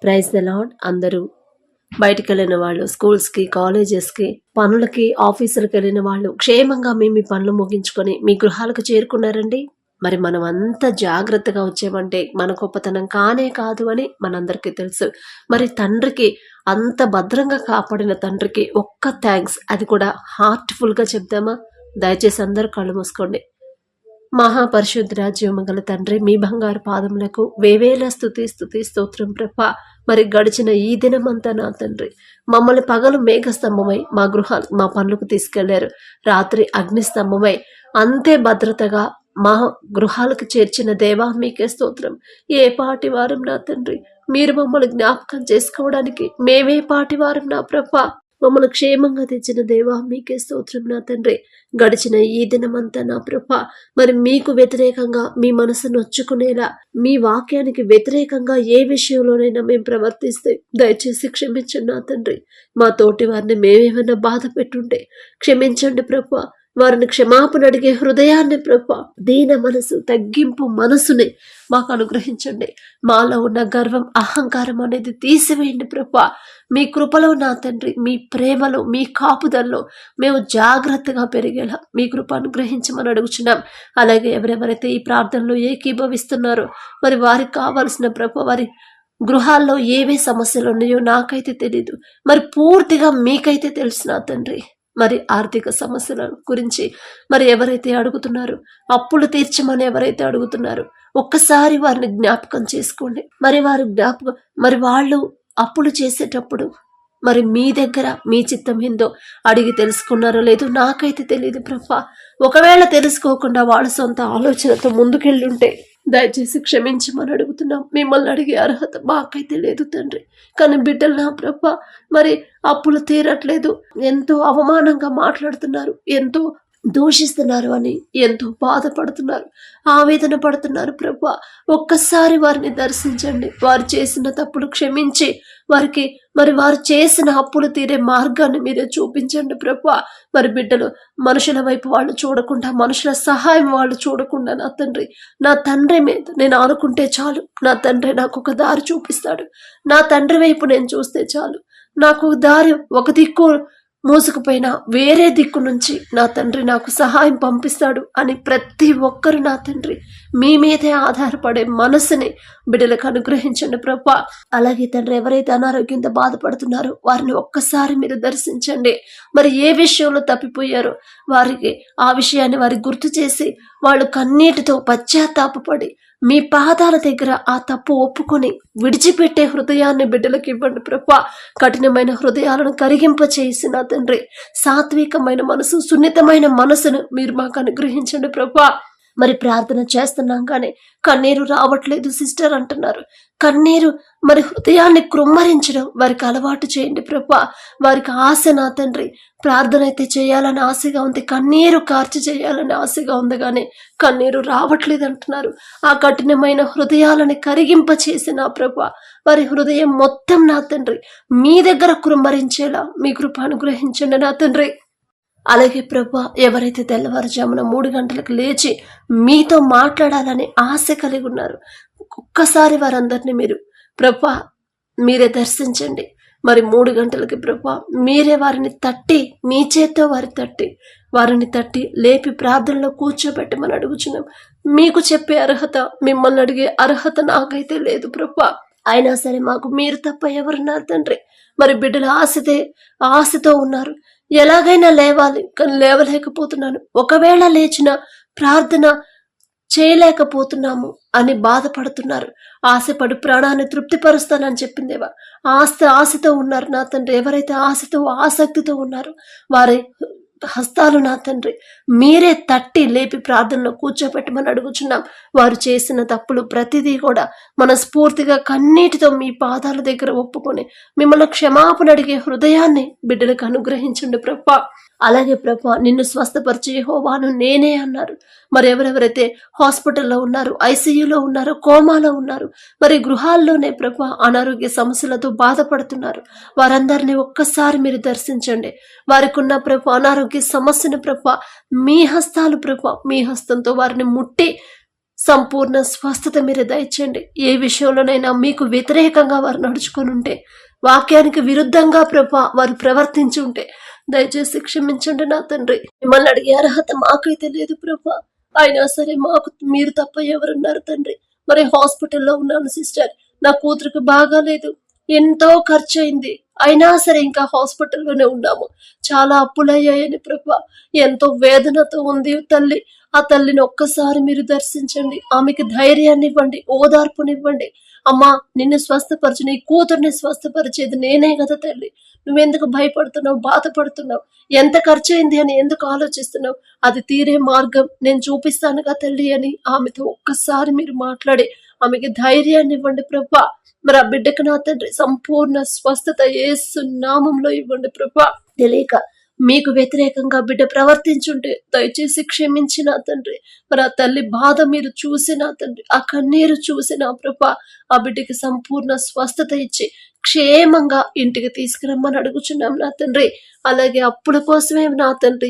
Praise the lord. అందరూ బయటికి వెళ్ళిన వాళ్ళు, స్కూల్స్కి, కాలేజెస్కి, పనులకి, ఆఫీసులకు వెళ్ళిన వాళ్ళు క్షేమంగా మీ పనులు ముగించుకొని మీ గృహాలకు చేరుకున్నారండి. మరి మనం అంత జాగ్రత్తగా వచ్చామంటే మన గొప్పతనం కానే కాదు అని మనందరికీ తెలుసు. మరి తండ్రికి, అంత భద్రంగా కాపాడిన తండ్రికి ఒక్క థ్యాంక్స్, అది కూడా హార్ట్ఫుల్గా చెప్దామా? దయచేసి అందరూ కళ్ళు మూసుకోండి. మహాపరిశుద్ధ జీవమగల తండ్రి, మీ బంగారు పాదములకు వేవేల స్తుతి స్తోత్రం ప్రభా. మరి గడిచిన ఈ దినమంతా నా తండ్రి మమ్మల్ని పగలు మేఘస్తంభమై మా గృహాలు, మా పనులకు తీసుకెళ్లారు. రాత్రి అగ్నిస్తంభమై అంతే భద్రతగా మా గృహాలకు చేర్చిన దేవా, మీకే స్తోత్రం. ఏ పాటి వారం నా తండ్రి, మీరు మమ్మల్ని జ్ఞాపకం చేసుకోవడానికి మేమే పాటి వారం నా ప్రభా. మమ్మల్ని క్షేమంగా తెచ్చిన దేవా, మీకే స్తోత్రం నా తండ్రి. గడిచిన ఈ దినమంతా నా ప్రభా, మరి మీకు వ్యతిరేకంగా మీ మనసు నొచ్చుకునేలా, మీ వాక్యానికి వ్యతిరేకంగా ఏ విషయంలోనైనా మేము ప్రవర్తిస్తే దయచేసి క్షమించండి నా తండ్రి. మా తోటి వారిని మేమేమైనా బాధ పెట్టుంటే క్షమించండి ప్రభా. వారిని క్షమాపణ అడిగే హృదయాన్ని ప్రభా, దీన మనసు, తగ్గింపు మనసుని మాకు అనుగ్రహించండి. మాలో ఉన్న గర్వం, అహంకారం అనేది తీసివేయండి ప్రభా. మీ కృపలో నా తండ్రి, మీ ప్రేమలో, మీ కాపుదల్లో మేము జాగ్రత్తగా పెరిగేలా మీ కృప అనుగ్రహించమని అడుగుచున్నాం. అలాగే ఎవరెవరైతే ఈ ప్రార్థనలో ఏకీభవిస్తున్నారో మరి వారికి కావాల్సిన ప్రభా, వారి గృహాల్లో ఏవే సమస్యలు ఉన్నాయో నాకైతే తెలీదు, మరి పూర్తిగా మీకైతే తెలుసు నా తండ్రి. మరి ఆర్థిక సమస్యల గురించి మరి ఎవరైతే అడుగుతున్నారో, అప్పులు తీర్చమని ఎవరైతే అడుగుతున్నారో ఒక్కసారి వారిని జ్ఞాపకం చేసుకోండి. మరి వాళ్ళు అప్పులు చేసేటప్పుడు మరి మీ దగ్గర మీ చిత్తం ఏందో అడిగి తెలుసుకున్నారో లేదో నాకైతే తెలియదు ప్రభా. ఒకవేళ తెలుసుకోకుండా వాళ్ళ సొంత ఆలోచనతో ముందుకెళ్ళుంటే దయచేసి క్షమించమని అడుగుతున్నాం. మిమ్మల్ని అడిగే అర్హత మాకైతే లేదు తండ్రి. కానీ బిడ్డలు నా ప్రభా, మరి అప్పులు తీరట్లేదు, ఎంతో అవమానంగా మాట్లాడుతున్నారు, ఎంతో దూషిస్తున్నారు అని ఎంతో బాధపడుతున్నారు, ఆవేదన పడుతున్నారు ప్రభా. ఒక్కసారి వారిని దర్శించండి. వారు చేసిన తప్పులు క్షమించి వారికి మరి వారు చేసిన అప్పులు తీరే మార్గాన్ని మీరే చూపించండి ప్రభా. మరి బిడ్డలు మనుషుల వైపు వాళ్ళు చూడకుండా, మనుషుల సహాయం వాళ్ళు చూడకుండా నా తండ్రి మీద నేను ఆనుకుంటే చాలు. నా తండ్రి నాకు ఒక దారి చూపిస్తాడు. నా తండ్రి వైపు నేను చూస్తే చాలు. నాకు దారి ఒక దిక్కు మోసుకుపోయినా వేరే దిక్కు నుంచి నా తండ్రి నాకు సహాయం పంపిస్తాడు అని ప్రతి ఒక్కరు నా తండ్రి మీ మీదే ఆధారపడే మనసుని బిడ్డలకు అనుగ్రహించండి ప్రభా. అలాగే తండ్రి, ఎవరైతే అనారోగ్యంతో బాధపడుతున్నారో వారిని ఒక్కసారి మీరు దర్శించండి. మరి ఏ విషయంలో తప్పిపోయారో వారికి ఆ విషయాన్ని వారికి గుర్తు చేసి వాళ్ళు కన్నీటితో పశ్చాత్తాపపడి మీ పాదాల దగ్గర ఆ తప్పు ఒప్పుకొని విడిచిపెట్టే హృదయాన్ని బిడ్డలకు ఇవ్వండి ప్రభా. కఠినమైన హృదయాలను కరిగింప చేసి నా తండ్రి సాత్వికమైన మనసు, సున్నితమైన మనసును మీరు మాకు అనుగ్రహించండి ప్రభా. మరి ప్రార్థన చేస్తున్నాం కానీ కన్నీరు రావట్లేదు సిస్టర్ అంటున్నారు. కన్నీరు మరి హృదయాన్ని కృమ్మరించడం వారికి అలవాటు చేయండి ప్రభా. వారికి ఆశ నా తండ్రి, ప్రార్థన అయితే చేయాలని ఆశగా ఉంది, కన్నీరు కార్చి చేయాలని ఆశగా ఉంది, కానీ కన్నీరు రావట్లేదు అంటున్నారు. ఆ కఠినమైన హృదయాలని కరిగింప చేసి నా ప్రభా, వారి హృదయం మొత్తం నా తండ్రి మీ దగ్గర కృమ్మరించేలా మీ కృప అనుగ్రహించండి నా తండ్రి. అలాగే ప్రభా, ఎవరైతే తెల్లవారుజామున 3 గంటలకు లేచి మీతో మాట్లాడాలని ఆశ కలిగి ఉన్నారు, ఒక్కసారి వారందరినీ మీరు ప్రభా మీరే దర్శించండి. మరి 3 గంటలకి ప్రభా మీరే వారిని తట్టి, మీ చేత్తో వారిని తట్టి లేపి ప్రార్థనలో కూర్చోబెట్టమని అడుగుచున్నాం. మీకు చెప్పే అర్హత, మిమ్మల్ని అడిగే అర్హత నాకైతే లేదు ప్రభా. అయినా సరే మాకు మీరు తప్ప ఎవరున్నారు తండ్రి. మరి బిడ్డలు ఆశతో ఉన్నారు, ఎలాగైనా లేవాలి కానీ లేవలేకపోతున్నాను, ఒకవేళ లేచిన ప్రార్థన చేయలేకపోతున్నాము అని బాధపడుతున్నారు. ఆశపడి ప్రాణాన్ని తృప్తిపరుస్తానని చెప్పిందేవా, ఆశతో ఉన్నారు నా తండ్రి. ఎవరైతే ఆశతో ఆసక్తితో ఉన్నారో వారి హస్తాలు నా తండ్రి మీరే తట్టి లేపి ప్రార్థనలో కూర్చోబెట్టమని అడుగుచున్నాం. వారు చేసిన తప్పులు ప్రతిదీ కూడా మనస్ఫూర్తిగా కన్నీటితో మీ పాదాల దగ్గర ఒప్పుకొని మిమ్మల్ని క్షమాపణ అడిగే హృదయాన్ని బిడ్డలకు అనుగ్రహించండి ప్రభా. అలాగే ప్రభా, నిన్ను స్వస్థపరిచే యెహోవాను నేనే అన్నారు. మరి ఎవరెవరైతే హాస్పిటల్లో ఉన్నారు, ఐసీయూలో ఉన్నారు, కోమాలో ఉన్నారు, మరి గృహాల్లోనే ప్రభా అనారోగ్య సమస్యలతో బాధపడుతున్నారు, వారందరినీ ఒక్కసారి మీరు దర్శించండి. వారికి ఉన్న ప్రభా అనారోగ్య సమస్యను ప్రభా మీ హస్తాలు ప్రభా, మీ హస్తంతో వారిని ముట్టి సంపూర్ణ స్వస్థత మీరు దయచేయండి. ఏ విషయంలోనైనా మీకు వ్యతిరేకంగా వారు నడుచుకొని ఉంటే, వాక్యానికి విరుద్ధంగా వారు ప్రవర్తించి ఉంటే దయచేసి క్షమించండి నా తండ్రి. మిమ్మల్ని అడిగే అర్హత మాకైతే లేదు ప్రభా, అయినా సరే మాకు మీరు తప్ప ఎవరున్నారు తండ్రి. మరి హాస్పిటల్లో ఉన్నాను సిస్టర్, నా కూతురికి బాగాలేదు, ఎంతో ఖర్చు అయింది, అయినా సరే ఇంకా హాస్పిటల్లోనే ఉన్నాము, చాలా అప్పులయ్యాయని ప్రభా, ఎంతో వేదనతో ఉంది తల్లి. ఆ తల్లిని ఒక్కసారి మీరు దర్శించండి, ఆమెకి ధైర్యాన్ని ఇవ్వండి, ఓదార్పునివ్వండి. అమ్మా, నిన్ను స్వస్థపరచు, నీ కూతుర్ని స్వస్థపరిచేది నేనే కదా తల్లి, నువ్వెందుకు భయపడుతున్నావు, బాధపడుతున్నావు, ఎంత ఖర్చు అయింది అని ఎందుకు ఆలోచిస్తున్నావు, అది తీరే మార్గం నేను చూపిస్తానుగా తల్లి అని ఆమెతో ఒక్కసారి మీరు మాట్లాడి ఆమెకి ధైర్యాన్ని ఇవ్వండి ప్రభా. మరి ఆ బిడ్డకు నా తండ్రి సంపూర్ణ స్వస్థత యేసు నామంలో ఇవ్వండి ప్రభా. తెలియక మీకు వ్యతిరేకంగా బిడ్డ ప్రవర్తించుంటే దయచేసి క్షమించి నా తండ్రి. మరి ఆ తల్లి బాధ మీరు చూసి నా తండ్రి, ఆ కన్నీరు చూసి నా ప్రభా, ఆ బిడ్డకి సంపూర్ణ స్వస్థత ఇచ్చి క్షేమంగా ఇంటికి తీసుకురమ్మని అడుగుచున్నాం నా తండ్రి. అలాగే అప్పుల కోసమే నా తండ్రి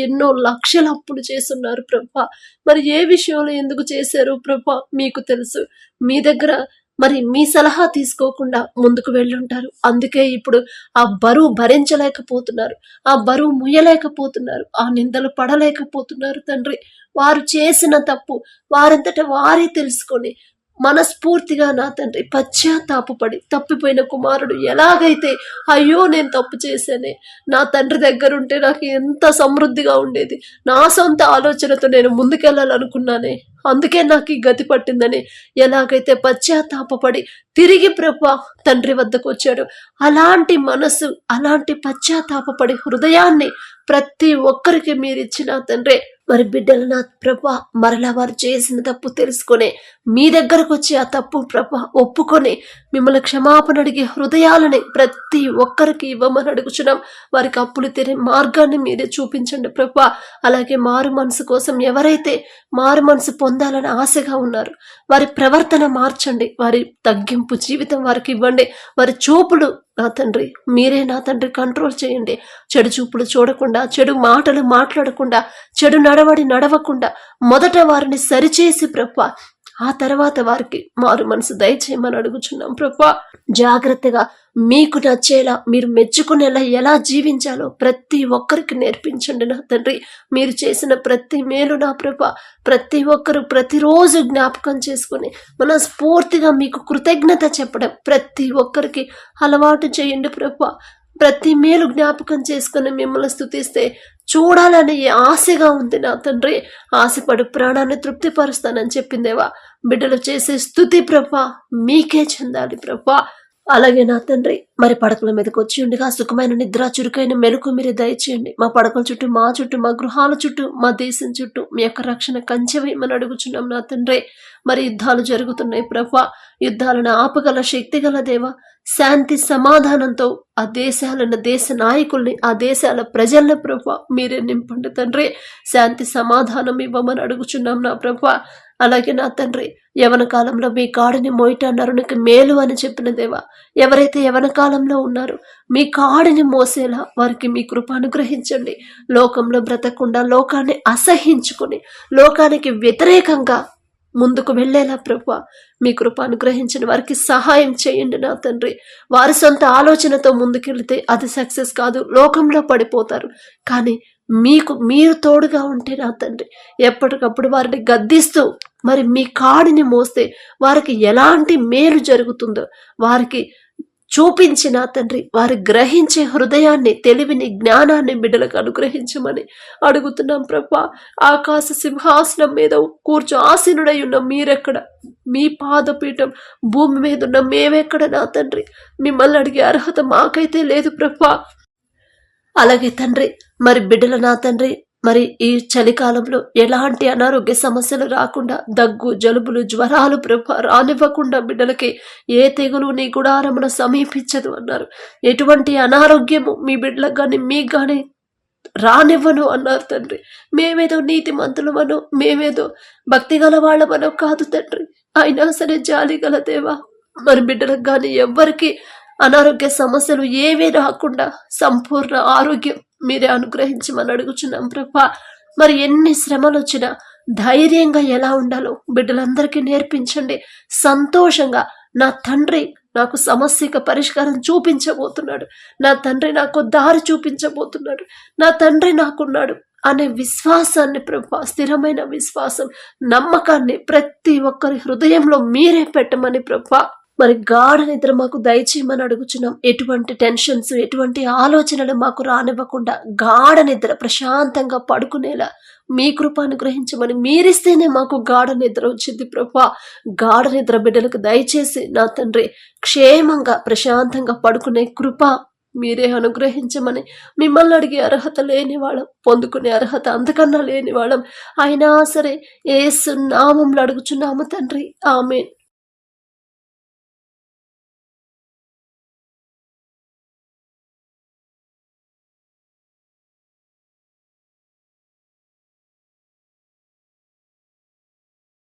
ఎన్నో లక్షల అప్పులు చేస్తున్నారు ప్రభా. మరి ఏ విషయంలో ఎందుకు చేశారు ప్రభా మీకు తెలుసు. మీ దగ్గర మరి మీ సలహా తీసుకోకుండా ముందుకు వెళ్ళుంటారు. అందుకే ఇప్పుడు ఆ బరువు భరించలేకపోతున్నారు, ఆ బరువు ముయ్యలేకపోతున్నారు, ఆ నిందలు పడలేకపోతున్నారు తండ్రి. వారు చేసిన తప్పు వారంతట వారే తెలుసుకొని మనస్ఫూర్తిగా నా తండ్రి పశ్చాత్తాపపడి, తప్పిపోయిన కుమారుడు ఎలాగైతే అయ్యో నేను తప్పు చేశానే, నా తండ్రి దగ్గరుంటే నాకు ఎంత సమృద్ధిగా ఉండేది, నా సొంత ఆలోచనతో నేను ముందుకెళ్ళాలనుకున్నానే, అందుకే నాకు ఈ గతి పట్టిందని ఎలాగైతే పశ్చాత్తాపపడి తిరిగి ప్రభా తండ్రి వద్దకు వచ్చాడు, అలాంటి మనసు, అలాంటి పశ్చాత్తాపపడి హృదయాన్ని ప్రతి ఒక్కరికి మీరు ఇచ్చిన తండ్రి. మరి బిడ్డలు నా ప్రభా మరలా వారు చేసిన తప్పు తెలుసుకొని మీ దగ్గరకు వచ్చి ఆ తప్పు ప్రభా ఒప్పుకొని మిమ్మల్ని క్షమాపణ అడిగే హృదయాలని ప్రతి ఒక్కరికి ఇవ్వమని అడుగుచున్నాం. వారికి అప్పులు తీరే మార్గాన్ని మీరే చూపించండి ప్రభా. అలాగే మారు మనసు కోసం ఎవరైతే మారు మనసు పొందాలని ఆశగా ఉన్నారు, వారి ప్రవర్తన మార్చండి, వారి తగ్గింపు జీవితం వారికి ఇవ్వండి. వారి చూపులు నా తండ్రి మీరే నా తండ్రి కంట్రోల్ చేయండి. చెడు చూపులు చూడకుండా, చెడు మాటలు మాట్లాడకుండా, చెడు నడవడి నడవకుండా మొదట వారిని సరిచేసి ప్రభా, ఆ తర్వాత వారికి మారు మనసు దయచేయమని అడుగుచున్నాం ప్రభా. జాగ్రత్తగా మీకు నచ్చేలా, మీరు మెచ్చుకునేలా ఎలా జీవించాలో ప్రతి ఒక్కరికి నేర్పించండి నా తండ్రి. మీరు చేసిన ప్రతి మేలు నా ప్రభా ప్రతి ఒక్కరు ప్రతిరోజు జ్ఞాపకం చేసుకుని మనస్ఫూర్తిగా మీకు కృతజ్ఞత చెప్పడం ప్రతి ఒక్కరికి అలవాటు చేయండి ప్రభా. ప్రతి మేలు జ్ఞాపకం చేసుకుని మిమ్మల్ని స్తుతిస్తే చూడాలని ఆశగా ఉంది నా తండ్రి. ఆశపడు ప్రాణాన్ని తృప్తిపరుస్తానని చెప్పిందేవా. బిడ్డలు చేసే స్తుతి ప్రభా మీకే చెందాలి ప్రభా. అలాగే నా తండ్రి మరి పడకల మీదకి వచ్చి ఉండగా సుఖమైన నిద్ర, చురుకైన మెలకు మీరు దయచేయండి. మా పడకల చుట్టూ, మా చుట్టూ, మా గృహాల చుట్టూ, మా దేశం చుట్టూ మీ యొక్క రక్షణ కంచె వేయమని అడుగుచున్నాం నా తండ్రి. మరి యుద్ధాలు జరుగుతున్నాయి ప్రభా, యుద్ధాలను ఆపగల శక్తి గల దేవా, శాంతి సమాధానంతో ఆ దేశాలను, దేశ నాయకుల్ని, ఆ దేశాల ప్రజల్ని ప్రభా మీరే నింపండి తండ్రి. శాంతి సమాధానం ఇవ్వమని అడుగుచున్నాం నా ప్రభా. అలాగే నా తండ్రి యవన కాలంలో మీ కాడిని మోయట నరునికి మేలు అని చెప్పిన దేవా, ఎవరైతే యవన కాలంలో ఉన్నారో మీ కాడిని మోసేలా వారికి మీ కృప అనుగ్రహించండి. లోకంలో బ్రతకుండా, లోకాన్ని అసహించుకొని, లోకానికి వ్యతిరేకంగా ముందుకు వెళ్ళేలా ప్రభా మీ కృప అనుగ్రహించిన వారికి సహాయం చేయండి నా తండ్రి. వారి సొంత ఆలోచనతో ముందుకెళ్తే అది సక్సెస్ కాదు, లోకంలో పడిపోతారు. కానీ మీరు తోడుగా ఉంటే నా తండ్రి ఎప్పటికప్పుడు వారిని గద్దిస్తూ మరి మీ కాడిని మోస్తే వారికి ఎలాంటి మేలు జరుగుతుందో వారికి చూపించిన తండ్రి, వారి గ్రహించే హృదయాన్ని, తెలివిని, జ్ఞానాన్ని బిడ్డలకు అనుగ్రహించమని అడుగుతున్నాం ప్రభా. ఆకాశ సింహాసనం మీద కూర్చో ఆసీనుడై ఉన్న మీరెక్కడ, మీ పాదపీఠం భూమి మీద ఉన్న మేమెక్కడ నా తండ్రి. మిమ్మల్ని అడిగే అర్హత మాకైతే లేదు ప్రభా. అలాగే తండ్రి మరి బిడ్డల నా తండ్రి మరి ఈ చలికాలంలో ఎలాంటి అనారోగ్య సమస్యలు రాకుండా, దగ్గు, జలుబులు, జ్వరాలు ప్రభా రానివ్వకుండా బిడ్డలకి ఏ తెగులు నీ గుడారమున సమీపించదు అన్నారు. ఎటువంటి అనారోగ్యము మీ బిడ్డలకు కానీ మీకు కానీ రానివ్వను అన్నారు తండ్రి. మేమేదో నీతిమంతులమనో, మేమేదో భక్తి గల వాళ్ళమనో కాదు తండ్రి, అయినా సరే జాలి గల దేవా మరి బిడ్డలకు కానీ ఎవ్వరికి అనారోగ్య సమస్యలు ఏవీ రాకుండా సంపూర్ణ ఆరోగ్యం మీరే అనుగ్రహించమని అడుగుచున్నాం ప్రభా. మరి ఎన్ని శ్రమలు వచ్చినా, ధైర్యంగా ఎలా ఉండాలో బిడ్డలందరికీ నేర్పించండి. సంతోషంగా నా తండ్రి నాకు సమస్యకు పరిష్కారం చూపించబోతున్నాడు, నా తండ్రి నాకు దారి చూపించబోతున్నాడు, నా తండ్రి నాకున్నాడు అనే విశ్వాసాన్ని ప్రభా, స్థిరమైన విశ్వాసం, నమ్మకాన్ని ప్రతి ఒక్కరి హృదయంలో మీరే పెట్టమని ప్రభా, మరి గాఢ నిద్ర మాకు దయచేయమని అడుగుచున్నాం. ఎటువంటి టెన్షన్స్, ఎటువంటి ఆలోచనలు మాకు రానివ్వకుండా గాఢ నిద్ర ప్రశాంతంగా పడుకునేలా మీ కృప అనుగ్రహించమని, మీరిస్తేనే మాకు గాఢ నిద్ర వచ్చింది ప్రభా. గాఢ నిద్ర బిడ్డలకు దయచేసి నా తండ్రి క్షేమంగా ప్రశాంతంగా పడుకునే కృప మీరే అనుగ్రహించమని, మిమ్మల్ని అడిగే అర్హత లేని వాళ్ళం, పొందుకునే అర్హత అంతకన్నా లేని వాళ్ళం అయినా సరే యేసు నామంలో అడుగుచున్నాము తండ్రి. ఆమేన్.